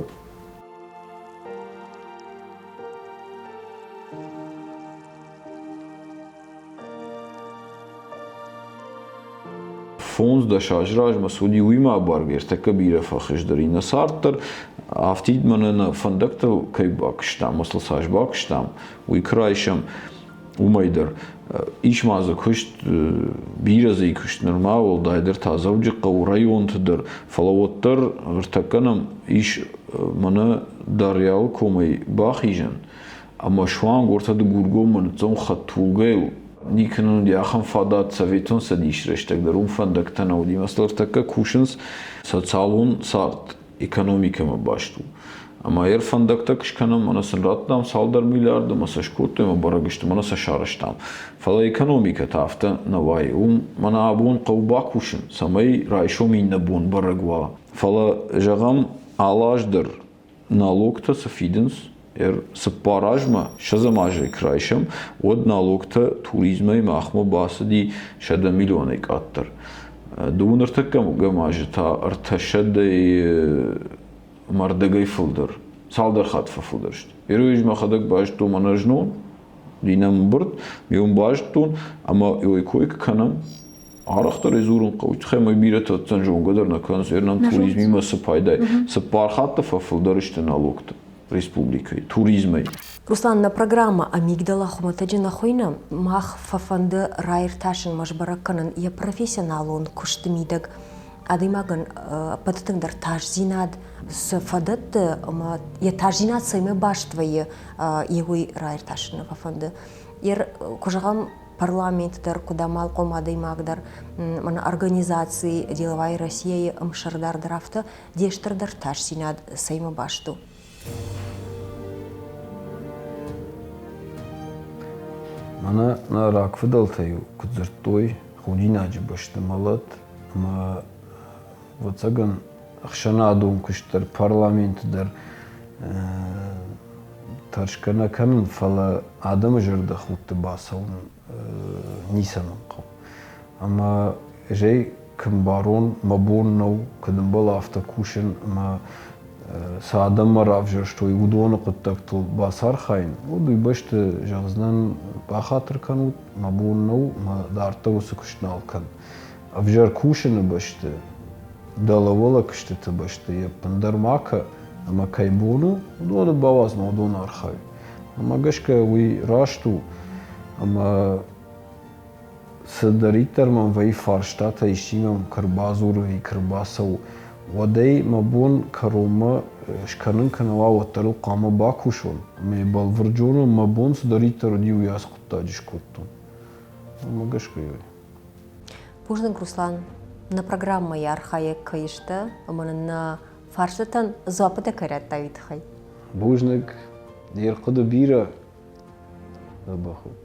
Fonds da şajraj masudi uyma barger taka bira fakhshdari nasartar aftid manana fandakta kay bakshtam masal saj bakshtam uy kraysham umaydar iş mazı kuşt birazı kuşt normal oldaydır tazavcı qavrayontudur falavottar irtakanam iş mana daryal komay baxijan ama şu an ortada gurgoman zon khatulgay Nikon ja gaan fadat saveton sadişreştek darum fandaktan audi maslar taka kushens socialun sart ekonomika mı baştu. Ama eğer fandakta kışkanam anasın rattam saldar milyardı masaj kurtu ama baragıştı manasa şarıştam. Fala ekonomika tafta navai mana abun qawba kushin samay rayşomi nabun baragwa. Fala jagam alajdır налог-то сафиденс сапаражма шазамажай крайшам од налогта туризма и махмо басади шада милионай каттар. Дунарта гамажта арташадай мардагай фулдар. Салдар хатфа фулдаршт. Еруиж махадак башту манажнун динам бурд миун баштун ама йойкойк канам Арахтар изурун qawit xemay biret atsan jongadarna kans ernam turizmi masa payday сапархатта фулдаршт налогта республикой туризмой. Руслан, на программа Амигдала Хуматаджина Хуйна мах фафанды райр ташин машбараканын я профессионал он куштымидак адымаган патытыңдар таш зинад с фадат я таш зинад сайме баштвайы егуй райр ташин фафанды ер кужагам парламенттер куда мал комадаймагдар мана организации деловая Россия мшардар драфта дештардар таш зинад сайме башту. Mana na rakvdaltaju kudzertoj khudinaji bashtimalat ma vatsagan khshanadun kushtar parlament dar tarshkana kanın fala adam jırda khutta basavun nisanın qav. Ama jay kimbaron mabon nau kadın bala hafta kushin ma Саадам маравжа, что и удобно контакту басар хайн. Уду башты жазнан бахатыр канут, мабуннау, ма дартау сукшнал кан. Авжар кушаны башты, далавала кыштыты башты, я пандармака, ама кайбону, удобно бавазна, удобно архай. Ама гашка уи рашту, ама садаритар мам вай фарштата ишимам карбазуру и карбасау, ودای مبون کروما شکنن کنوا وطلو قام باکوشون می بالورجون مبون سداری تردیو یاس قطعش کتون مگش کیوی. Пуждан Руслан, на программа я архая кайшта, на фарштатан запада карят тавит хай. Бужник дер куду бира Дай Бог.